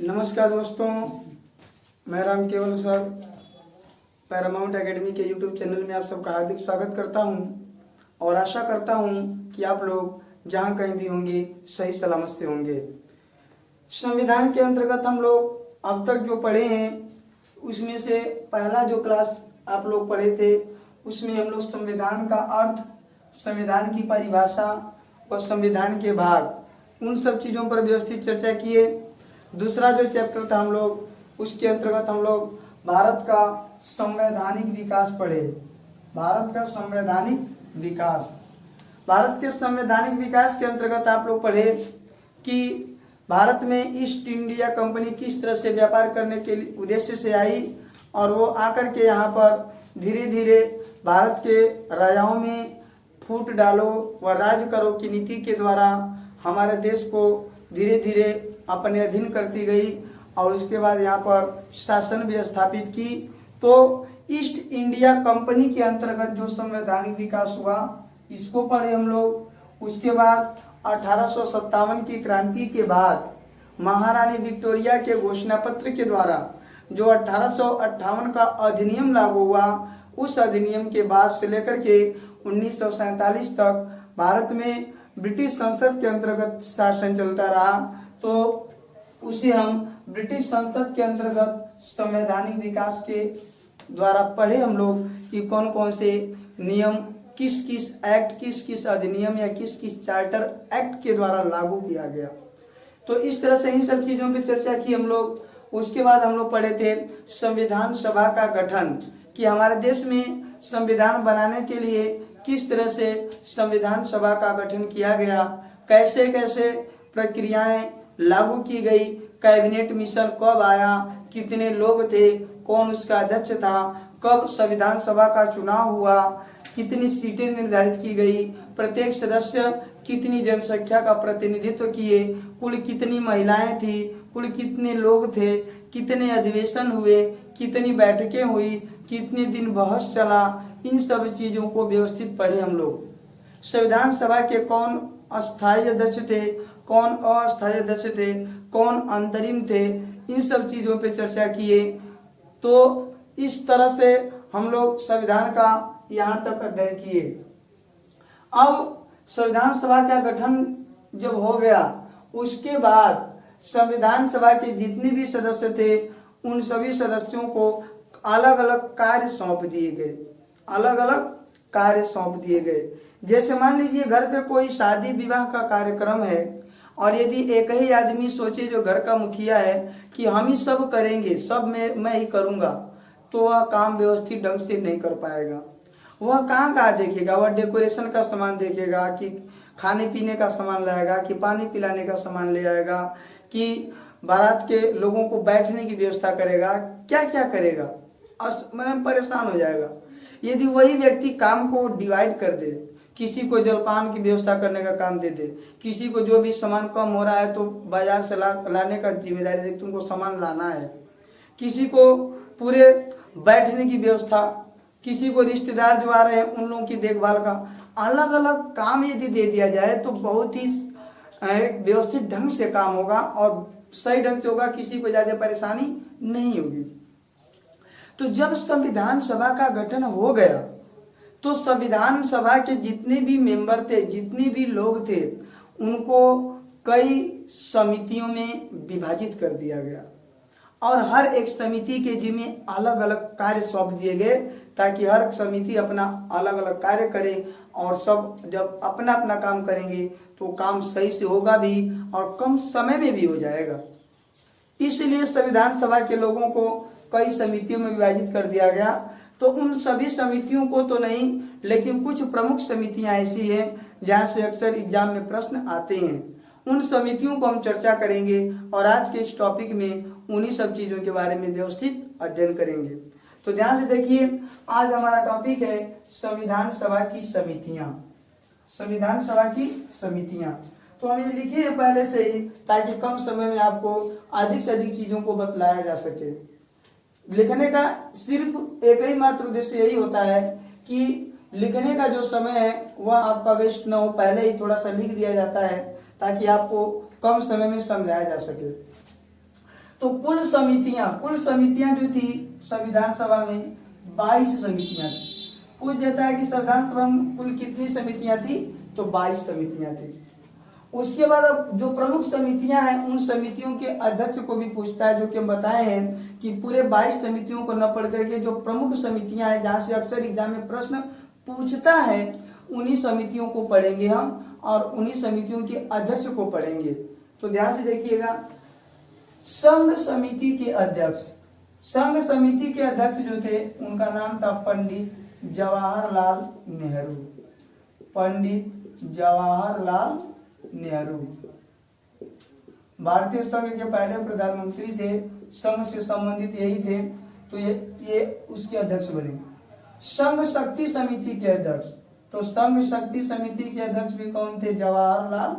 नमस्कार दोस्तों, मैं राम केवल सर पैरामाउंट एकेडमी के यूट्यूब चैनल में आप सबका हार्दिक स्वागत करता हूं और आशा करता हूं कि आप लोग जहां कहीं भी होंगे सही सलामत से होंगे। संविधान के अंतर्गत हम लोग अब तक जो पढ़े हैं उसमें से पहला जो क्लास आप लोग पढ़े थे उसमें हम लोग संविधान का अर्थ, संविधान की परिभाषा और संविधान के भाग उन सब चीज़ों पर व्यवस्थित चर्चा किए। दूसरा जो चैप्टर था हम लोग उसके अंतर्गत हम लोग भारत का संवैधानिक विकास पढ़े। भारत का संवैधानिक विकास, भारत के संवैधानिक विकास के अंतर्गत आप लोग पढ़े कि भारत में ईस्ट इंडिया कंपनी किस तरह से व्यापार करने के उद्देश्य से आई और वो आकर के यहाँ पर धीरे धीरे भारत के राजाओं में फूट डालो व राज करो की नीति के द्वारा हमारे देश को धीरे धीरे अपने अधीन करती गई और उसके बाद यहाँ पर शासन भी स्थापित की। तो ईस्ट इंडिया कंपनी के अंतर्गत जो संवैधानिक विकास हुआ इसको पढ़े हम लोग। उसके बाद 1857 की क्रांति के बाद महारानी विक्टोरिया के घोषणा पत्र के द्वारा जो 1858 का अधिनियम लागू हुआ, उस अधिनियम के बाद से लेकर के 1947 तक भारत में ब्रिटिश संसद के अंतर्गत शासन चलता रहा। तो उसे हम ब्रिटिश संसद के अंतर्गत संवैधानिक विकास के द्वारा पढ़े हम लोग कि कौन कौन से नियम किस किस एक्ट, किस किस अधिनियम या किस किस चार्टर एक्ट के द्वारा लागू किया गया। तो इस तरह से इन सब चीजों पे चर्चा की हम लोग। उसके बाद हम लोग पढ़े थे संविधान सभा का गठन, कि हमारे देश में संविधान बनाने के लिए किस तरह से संविधान सभा का गठन किया गया, कैसे कैसे प्रक्रियाएं लागू की गई, कैबिनेट मिशन कब आया, कितने लोग थे, कौन उसका अध्यक्ष था, कब संविधान सभा का चुनाव हुआ, कितनी सीटें निर्धारित की गई, प्रत्येक सदस्य कितनी जनसंख्या का प्रतिनिधित्व किए, कुल कितनी महिलाएं थी, कुल कितने लोग थे, कितने अधिवेशन हुए, कितनी बैठकें हुई, कितने दिन बहस चला, इन सब चीजों को व्यवस्थित पढ़े हम लोग। संविधान सभा के कौन अस्थायी अध्यक्ष थे, कौन अस्थायी अध्यक्ष थे, कौन अंतरिम थे, इन सब चीजों पे चर्चा किए। तो इस तरह से हम लोग संविधान का यहाँ तक अध्ययन किए। अब संविधान सभा का गठन जब हो गया उसके बाद संविधान सभा के जितने भी सदस्य थे उन सभी सदस्यों को अलग अलग कार्य सौंप दिए गए, अलग अलग कार्य सौंप दिए गए। जैसे मान लीजिए घर पे कोई शादी विवाह का कार्यक्रम है और यदि एक ही आदमी सोचे जो घर का मुखिया है कि हम ही सब करेंगे, सब मैं ही करूंगा, तो वह काम व्यवस्थित ढंग से नहीं कर पाएगा। वह कहाँ देखेगा, वह डेकोरेशन का सामान देखेगा कि खाने पीने का सामान लाएगा कि पानी पिलाने का सामान ले आएगा कि बारात के लोगों को बैठने की व्यवस्था करेगा, क्या क्या करेगा, मतलब परेशान हो जाएगा। यदि वही व्यक्ति काम को डिवाइड कर दे, किसी को जलपान की व्यवस्था करने का काम दे दे, किसी को जो भी सामान कम हो रहा है तो बाजार से लाने का जिम्मेदारी दे, तुमको सामान लाना है, किसी को पूरे बैठने की व्यवस्था, किसी को रिश्तेदार जो आ रहे हैं उन लोगों की देखभाल का अलग अलग काम यदि दे दिया जाए तो बहुत ही व्यवस्थित ढंग से काम होगा और सही ढंग से होगा, किसी को ज्यादा परेशानी नहीं होगी। तो जब संविधान सभा का गठन हो गया तो संविधान सभा के जितने भी मेंबर थे, जितने भी लोग थे, उनको कई समितियों में विभाजित कर दिया गया और हर एक समिति के जिम्मे अलग अलग कार्य सौंप दिए गए ताकि हर समिति अपना अलग अलग कार्य करे और सब जब अपना अपना काम करेंगे तो काम सही से होगा भी और कम समय में भी हो जाएगा। इसलिए संविधान सभा के लोगों को कई समितियों में विभाजित कर दिया गया। तो उन सभी समितियों को तो नहीं, लेकिन कुछ प्रमुख समितियां ऐसी हैं जहां से अक्सर एग्जाम में प्रश्न आते हैं, उन समितियों को हम चर्चा करेंगे और आज के इस टॉपिक में उन्हीं सब चीजों के बारे में व्यवस्थित अध्ययन करेंगे। तो ध्यान से देखिए, आज हमारा टॉपिक है संविधान सभा की समितियां। संविधान सभा की समितियां तो हम ये लिखे हैं पहले से ही ताकि कम समय में आपको अधिक से अधिक चीजों को बतलाया जा सके। लिखने का सिर्फ एक ही मात्र उद्देश्य यही होता है कि लिखने का जो समय है वह आपका वेस्ट न हो, पहले ही थोड़ा सा लिख दिया जाता है ताकि आपको कम समय में समझाया जा सके। तो कुल समितियां जो थी संविधान सभा में 22 समितियां थी। पूछ देता है कि संविधान सभा में कुल कितनी समितियां थी, तो 22 समितियां थी। उसके बाद अब जो प्रमुख समितियां हैं उन समितियों के अध्यक्ष को भी पूछता है, जो कि हम बताए हैं कि पूरे 22 समितियों को न पढ़ करके जो प्रमुख समितियां हैं जहां से अक्सर एग्जाम में प्रश्न पूछता है उन्हीं समितियों को पढ़ेंगे हम, और उन्हीं समितियों के अध्यक्ष को पढ़ेंगे। तो ध्यान से देखिएगा, संघ समिति के अध्यक्ष जो थे उनका नाम था पंडित जवाहरलाल नेहरू। पंडित जवाहरलाल नेहरू भारतीय संघ के पहले प्रधानमंत्री थे, संघ से संबंधित यही थे, तो ये उसके अध्यक्ष बने। संघ शक्ति समिति के अध्यक्ष, तो संघ शक्ति समिति के अध्यक्ष भी कौन थे? जवाहरलाल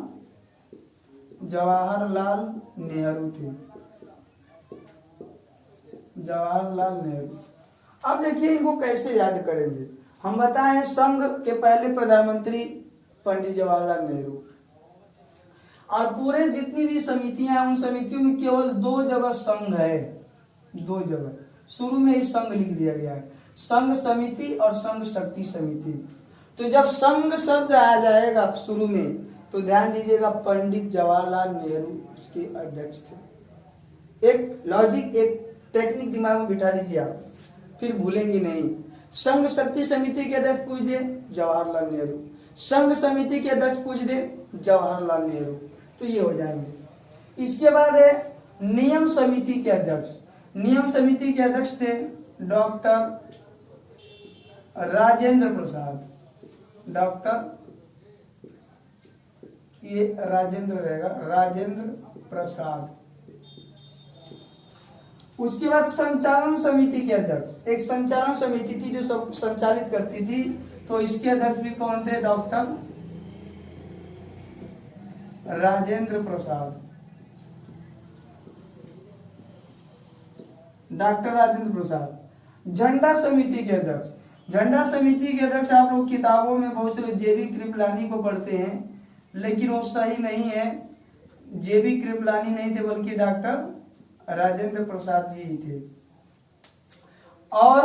नेहरू थे। जवाहरलाल नेहरू। अब देखिए इनको कैसे याद करेंगे। हम बताएं संघ के पहले प्रधानमंत्री पंडित जवाहरलाल नेहरू, और पूरे जितनी भी समितियां हैं उन समितियों में केवल 2 जगह संघ है, 2 जगह शुरू में ही संघ लिख दिया गया है, संघ समिति और संघ शक्ति समिति। तो जब संघ शब्द आ जाएगा शुरू में तो ध्यान दीजिएगा पंडित जवाहरलाल नेहरू उसके अध्यक्ष थे। एक लॉजिक, एक टेक्निक दिमाग में बिठा लीजिए आप, फिर भूलेंगे नहीं। संघ शक्ति समिति के अध्यक्ष पूछ दे जवाहरलाल नेहरू, संघ समिति के अध्यक्ष पूछ दे जवाहरलाल नेहरू, तो ये हो जाएंगे। इसके बाद है नियम समिति के अध्यक्ष। नियम समिति के अध्यक्ष थे डॉक्टर राजेंद्र प्रसाद। डॉक्टर, ये राजेंद्र रहेगा, राजेंद्र प्रसाद। उसके बाद संचालन समिति के अध्यक्ष, एक संचालन समिति थी जो सब संचालित करती थी, तो इसके अध्यक्ष भी कौन थे? डॉक्टर राजेंद्र प्रसाद। डॉक्टर राजेंद्र प्रसाद। झंडा समिति के अध्यक्ष, झंडा समिति के अध्यक्ष आप लोग किताबों में बहुत सारे जेबी कृपलानी को पढ़ते हैं, लेकिन वो सही नहीं है। जेबी कृपलानी नहीं थे बल्कि डॉक्टर राजेंद्र प्रसाद जी ही थे। और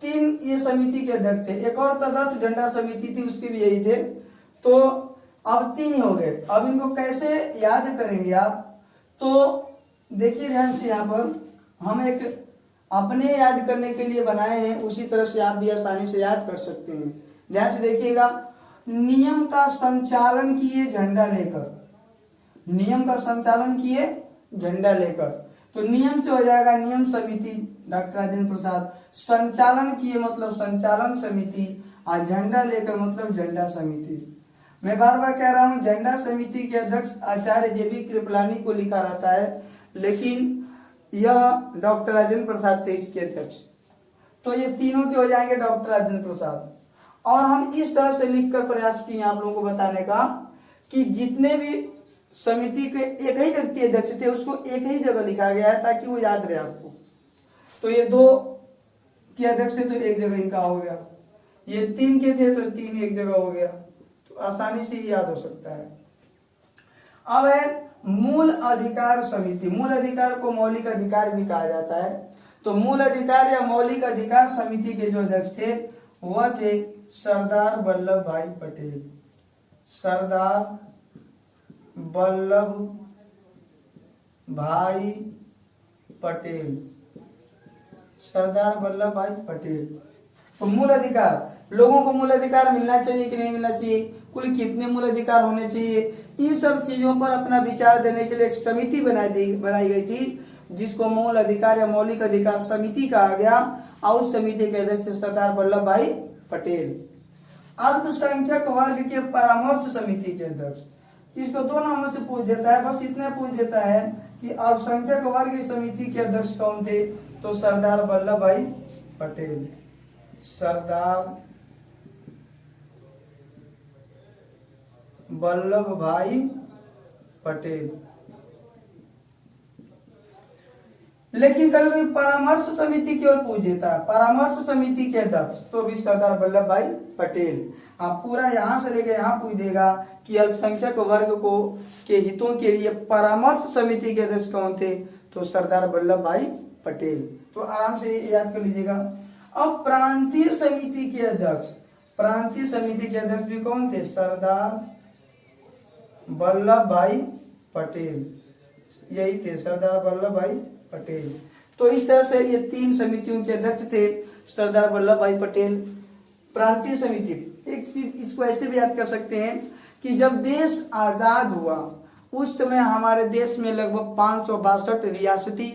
3 ये समिति के अध्यक्ष थे। एक और तदर्थ झंडा समिति थी, उसके भी यही थे। तो अब 3 हो गए। अब इनको कैसे याद करेंगे आप? तो देखिए ध्यान से, यहाँ पर हम एक अपने याद करने के लिए बनाए हैं, उसी तरह से आप भी आसानी से याद कर सकते हैं। ध्यान से देखिएगा, नियम का संचालन किए झंडा लेकर, नियम का संचालन किए झंडा लेकर, तो नियम से हो जाएगा नियम समिति डॉक्टर राजेंद्र प्रसाद, संचालन किए मतलब संचालन समिति, और झंडा लेकर मतलब झंडा समिति। मैं बार बार कह रहा हूं, झंडा समिति के अध्यक्ष आचार्य जेबी कृपलानी को लिखा रहता है, लेकिन यह डॉक्टर राजेंद्र प्रसाद थे इसके अध्यक्ष। तो ये तीनों के हो जाएंगे डॉक्टर राजेंद्र प्रसाद। और हम इस तरह से लिखकर प्रयास किए आप लोगों को बताने का कि जितने भी समिति के एक ही व्यक्ति अध्यक्ष थे उसको एक ही जगह लिखा गया है ताकि वो याद रहे आपको। तो ये 2 के अध्यक्ष थे तो एक जगह इनका हो गया, ये 3 के थे तो 3 एक जगह हो गया, तो आसानी से याद हो सकता है। अब है मूल अधिकार समिति। मूल अधिकार को मौलिक अधिकार भी कहा जाता है। तो मूल अधिकार या मौलिक अधिकार समिति के जो अध्यक्ष थे वह थे सरदार वल्लभ भाई पटेल। सरदार वल्लभ भाई पटेल। सरदार वल्लभ भाई पटेल। तो मूल अधिकार, लोगों को मूल अधिकार मिलना चाहिए कि नहीं मिलना चाहिए, कुल कितने मूल अधिकार होने चाहिए, इन सब चीजों पर अपना विचार देने के लिए एक समिति बनाई गई थी जिसको मूल अधिकार या मौलिक अधिकार समिति कहा गया, और उस समिति के अध्यक्ष सरदार वल्लभ भाई पटेल। अल्पसंख्यक वर्ग के परामर्श समिति के अध्यक्ष, इसको 2 नामों से पूछ देता है, बस इतना पूछ देता है कि अल्पसंख्यक वर्ग समिति के अध्यक्ष कौन थे? तो सरदार वल्लभ भाई पटेल। सरदार वल्लभ भाई पटेल। लेकिन कभी कभी परामर्श समिति की ओर पूछ देता है, परामर्श समिति के अध्यक्ष तो भी सरदार वल्लभ भाई पटेल। आप पूरा यहाँ से लेकर यहाँ पूछ देगा कि अल्पसंख्यक वर्ग को के हितों के लिए परामर्श समिति के अध्यक्ष कौन थे, तो सरदार वल्लभ भाई पटेल। तो आराम से याद कर लीजिएगा। अब प्रांतीय समिति के अध्यक्ष, प्रांतीय समिति के अध्यक्ष भी कौन थे, सरदार वल्लभ भाई पटेल, यही थे सरदार वल्लभ भाई पटेल। तो इस तरह से ये 3 समितियों के अध्यक्ष थे सरदार वल्लभ भाई पटेल। प्रांतीय समिति, एक चीज इसको ऐसे भी याद कर सकते हैं कि जब देश आजाद हुआ उस समय हमारे देश में लगभग 562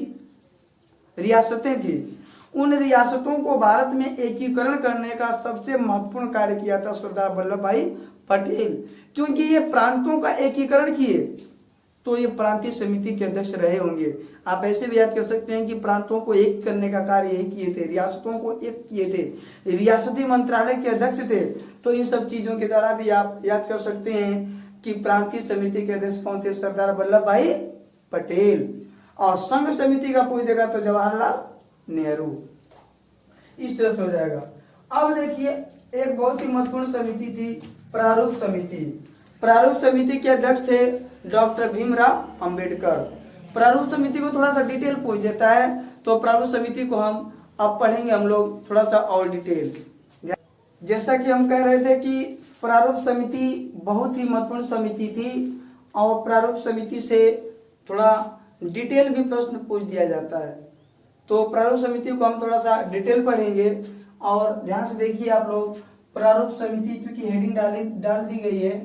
रियासतें थी। उन रियासतों को भारत में एकीकरण करने का सबसे महत्वपूर्ण कार्य किया था सरदार वल्लभ भाई पटेल, क्योंकि ये प्रांतों का एकीकरण किए, तो ये प्रांतीय समिति के अध्यक्ष रहे होंगे। आप ऐसे भी याद कर सकते हैं कि प्रांतों को एक करने का कार्य यही किए थे, रियासतों को एक किए थे, रियासती मंत्रालय के अध्यक्ष थे। तो इन सब चीजों के द्वारा भी आप याद कर सकते हैं कि प्रांतीय समिति के अध्यक्ष कौन थे, सरदार वल्लभ भाई पटेल। और संघ समिति का पूछ देगा तो जवाहरलाल नेहरू। इस तरह से हो जाएगा। अब देखिए एक बहुत ही महत्वपूर्ण समिति थी प्रारूप समिति। प्रारूप समिति के अध्यक्ष थे डॉक्टर भीमराव अंबेडकर। प्रारूप समिति को थोड़ा सा डिटेल पूछ देता है, तो प्रारूप समिति को हम अब पढ़ेंगे हम लोग थोड़ा सा और डिटेल। जैसा कि हम कह रहे थे कि प्रारूप समिति बहुत ही महत्वपूर्ण समिति थी और प्रारूप समिति से थोड़ा डिटेल भी प्रश्न पूछ दिया जाता है। तो प्रारूप समिति को हम थोड़ा सा डिटेल पढ़ेंगे और ध्यान से देखिए आप लोग। प्रारूप समिति चूंकि हेडिंग डाल दी गई है,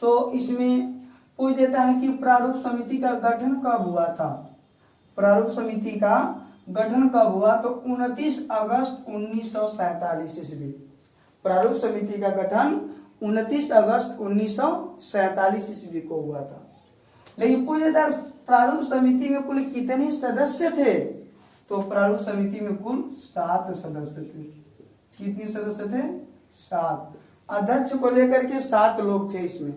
तो इसमें पूछ देता है कि प्रारूप समिति का गठन कब हुआ था। प्रारूप समिति का गठन कब हुआ, तो 29 अगस्त 1947 ईस्वी। प्रारूप समिति का गठन 29 अगस्त 1947 ईस्वी को हुआ था। लेकिन पूछ देता है प्रारूप समिति में कुल कितने सदस्य थे, तो प्रारूप समिति में कुल 7 सदस्य थे। कितने सदस्य थे, 7। अध्यक्ष को लेकर के 7 लोग थे इसमें।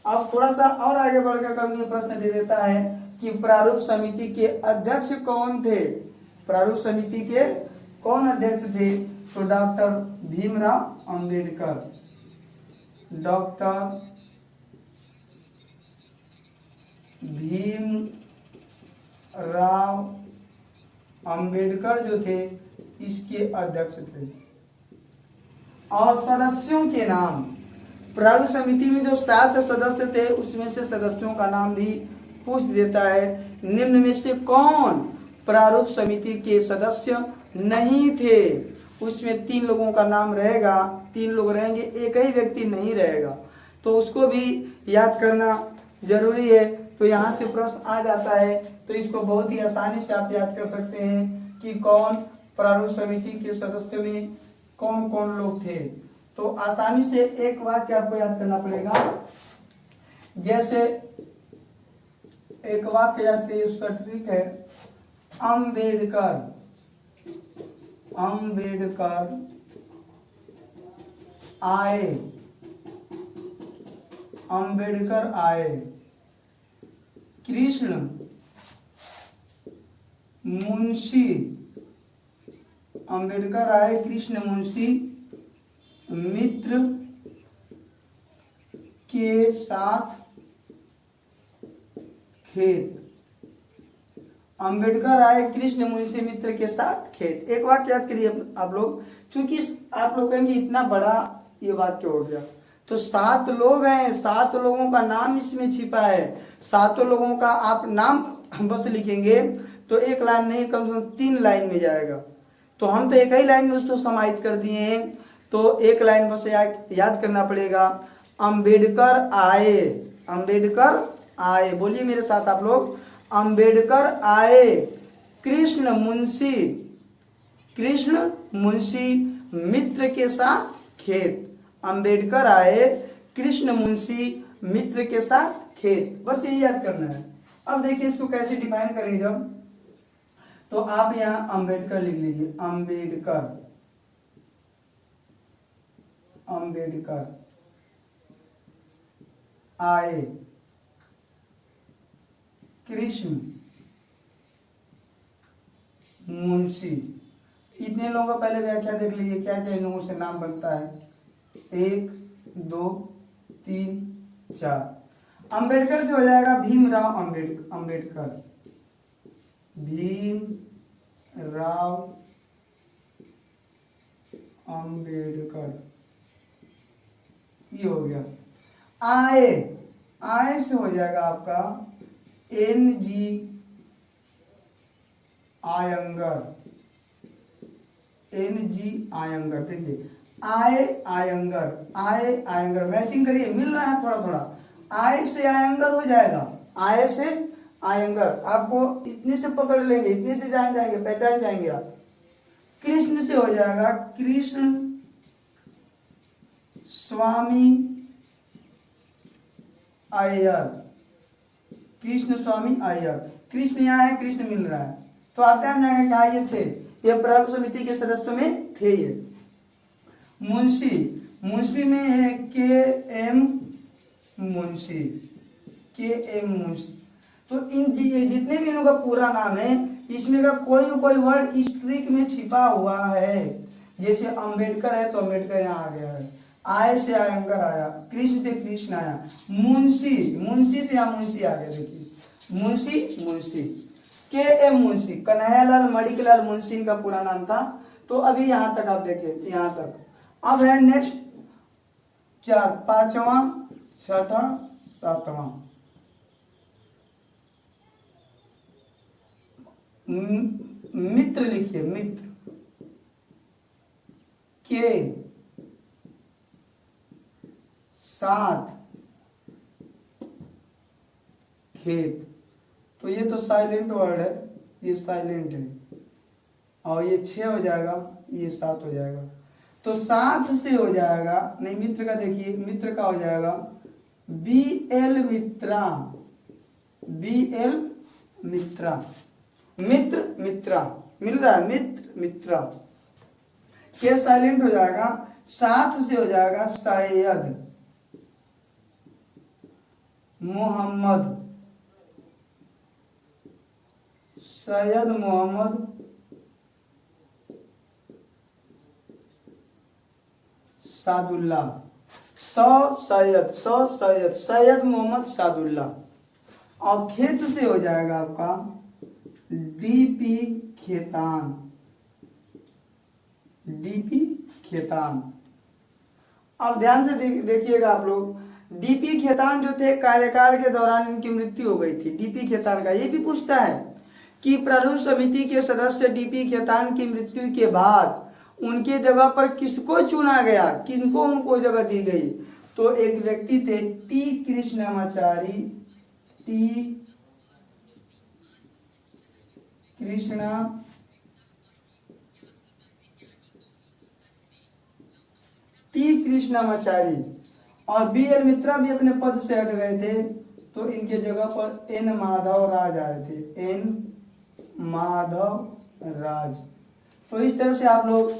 अब थोड़ा सा और आगे बढ़कर कभी प्रश्न दे देता है कि प्रारूप समिति के अध्यक्ष कौन थे, प्रारूप समिति के कौन अध्यक्ष थे, तो डॉक्टर भीमराव अंबेडकर। डॉक्टर भीमराव अंबेडकर जो थे इसके अध्यक्ष थे। और सदस्यों के नाम, प्रारूप समिति में जो 7 सदस्य थे उसमें से सदस्यों का नाम भी पूछ देता है। निम्न में से कौन प्रारूप समिति के सदस्य नहीं थे, उसमें 3 लोगों का नाम रहेगा, 3 लोग रहेंगे, एक ही व्यक्ति नहीं रहेगा, तो उसको भी याद करना जरूरी है। तो यहाँ से प्रश्न आ जाता है, तो इसको बहुत ही आसानी से आप याद कर सकते हैं कि कौन प्रारूप समिति के सदस्य में कौन कौन लोग थे। तो आसानी से एक वाक्य आपको याद करना पड़ेगा। जैसे एक वाक्य याद करिए, उसका ट्रिक है अंबेडकर आए, अंबेडकर आए, कृष्ण मुंशी, अंबेडकर आए कृष्ण मुंशी मित्र के साथ खेत। अंबेडकर आए कृष्ण मुंशी मित्र के साथ खेत। एक वाक्य याद करिए आप लोग, क्योंकि आप लोग कहेंगे इतना बड़ा ये वाक्य हो गया, तो 7 लोग हैं, 7 लोगों का नाम इसमें छिपा है। 7 लोगों का आप नाम बस लिखेंगे तो एक लाइन नहीं, कम से कम 3 लाइन में जाएगा। तो हम तो एक ही लाइन में उसको समाहित कर दिए हैं, तो एक लाइन बस याद करना पड़ेगा। अंबेडकर आए, अंबेडकर आए, बोलिए मेरे साथ आप लोग, अंबेडकर आए कृष्ण मुंशी मित्र के साथ खेत। अंबेडकर आए कृष्ण मुंशी मित्र के साथ खेत, बस यही याद करना है। अब देखिए इसको कैसे डिफाइन करेंगे जब, तो आप यहाँ अंबेडकर लिख लीजिए, अंबेडकर आए कृष्ण मुंशी। इतने लोगों का पहले व्याख्या देख लीजिए, क्या क्या इन लोगों से नाम बनता है। 1 2 3 4। अंबेडकर से हो जाएगा भीमराव अंबेडकर। भीमराव अंबेडकर, ये हो गया। आय से हो जाएगा आपका NG आयंगर। देखिए आयंगर मैचिंग करिए, मिल रहा है थोड़ा थोड़ा। आय से आयंगर हो जाएगा, आय से आयंगर, आपको इतने से पकड़ लेंगे, इतने से जाएंगे, पहचान जाएंगे आप। कृष्ण से हो जाएगा कृष्ण स्वामी अय्यर। कृष्ण स्वामी अय्यर, कृष्ण यहाँ है, कृष्ण मिल रहा है, तो आप ध्यान जाएंगे क्या ये थे, ये प्रारूप समिति के सदस्यों में थे ये। मुंशी में है KM मुंशी। तो इन जितने भी इनका पूरा नाम है, इसमें का कोई न कोई वर्ड इस ट्रिक में छिपा हुआ है। जैसे अंबेडकर है तो अंबेडकर यहाँ आ गया है, आय से आयंगर आया, कृष्ण से कृष्ण आया, मुंशी से यहाँ मुंशी आ गया। देखिए मुंशी KM मुंशी, कन्हैयालाल मणिकलाल मुंशी का पूरा नाम था। तो अभी यहाँ तक आप देखें, यहाँ तक। अब है नेक्स्ट 4, 5वां 6वां 7वां। मित्र लिखिए, मित्र के साथ खेत। तो ये तो साइलेंट वर्ड है, ये साइलेंट है, और ये 6 हो जाएगा, ये 7 हो जाएगा। तो 7 से हो जाएगा, नहीं मित्र का देखिए, मित्र का हो जाएगा BL मित्रा। मित्रा मिल रहा है, मित्रा। के साइलेंट हो जाएगा, 7 से हो जाएगा सैयद मोहम्मद। सादुल्ला। सैयद मोहम्मद सादुल्ला। और खेत से हो जाएगा आपका DP खेतान। अब ध्यान से देखिएगा आप लोग, DP खेतान जो थे, कार्यकाल के दौरान इनकी मृत्यु हो गई थी। DP खेतान का ये भी पूछता है कि प्रारूप समिति के सदस्य DP खेतान की मृत्यु के बाद उनके जगह पर किसको चुना गया, किनको उनको जगह दी गई। तो एक व्यक्ति थे T कृष्णामाचारी। और BL मित्रा भी अपने पद से हट गए थे, तो इनके जगह पर N माधव राज आए थे। तो इस तरह से आप लोग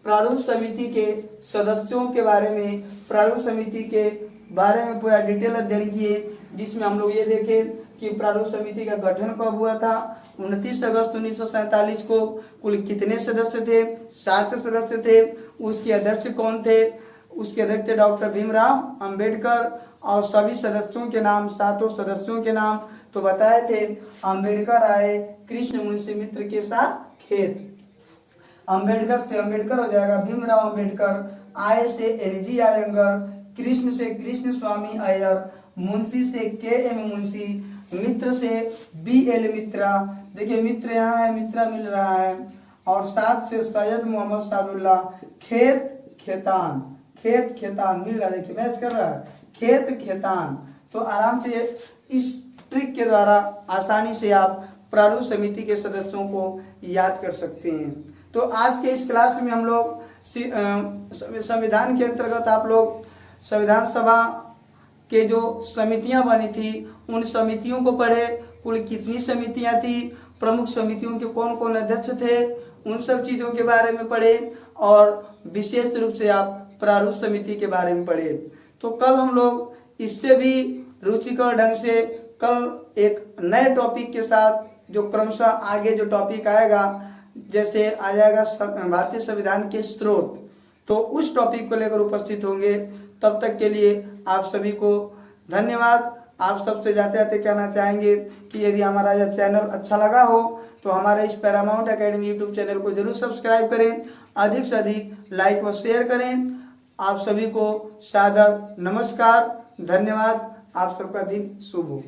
प्रारूप समिति के सदस्यों के बारे में, प्रारूप समिति के बारे में पूरा डिटेल अध्ययन किए, जिसमें हम लोग ये देखे कि प्रारूप समिति का गठन कब हुआ था। 29 अगस्त 1947 को कुल कितने सदस्य थे, 7 सदस्य थे। उसके अध्यक्ष कौन थे, उसके अध्यक्ष थे डॉक्टर भीमराव अंबेडकर। और सभी सदस्यों के नाम, 7 सदस्यों के नाम तो बताए थे। अंबेडकर आए, कृष्ण मुंशी मित्र के साथ खेत। अंबेडकर से अंबेडकर हो जाएगा भीमराव अंबेडकर। आय से NG आयंगर, कृष्ण से कृष्ण स्वामी अय्यर, मुंशी से KM मुंशी, मित्र से BL मित्रा। देखिए मित्र यहाँ है, मित्रा मिल रहा है। और 7 से सैयद मोहम्मद सादुल्ला। खेतान मिल रहा है, देखिए मैच कर रहा है, खेतान। तो आराम से इस ट्रिक के द्वारा आसानी से आप प्रारूप समिति के सदस्यों को याद कर सकते हैं। तो आज के इस क्लास में हम लोग संविधान के अंतर्गत आप लोग संविधान सभा के जो समितियां बनी थी उन समितियों को पढ़े। कुल कितनी समितियां थी, प्रमुख समितियों के कौन कौन अध्यक्ष थे, उन सब चीजों के बारे में पढ़े। और विशेष रूप से आप प्रारूप समिति के बारे में पढ़े। तो कल हम लोग इससे भी रुचिकर ढंग से कल एक नए टॉपिक के साथ, जो क्रमशः आगे जो टॉपिक आएगा जैसे आ जाएगा भारतीय संविधान के स्रोत, तो उस टॉपिक को लेकर उपस्थित होंगे। तब तक के लिए आप सभी को धन्यवाद। आप सबसे जाते जाते कहना चाहेंगे कि यदि हमारा यह चैनल अच्छा लगा हो तो हमारे इस पैरामाउंट एकेडमी यूट्यूब चैनल को जरूर सब्सक्राइब करें, अधिक से अधिक लाइक व शेयर करें। आप सभी को सादर नमस्कार, धन्यवाद। आप सबका दिन शुभ हो।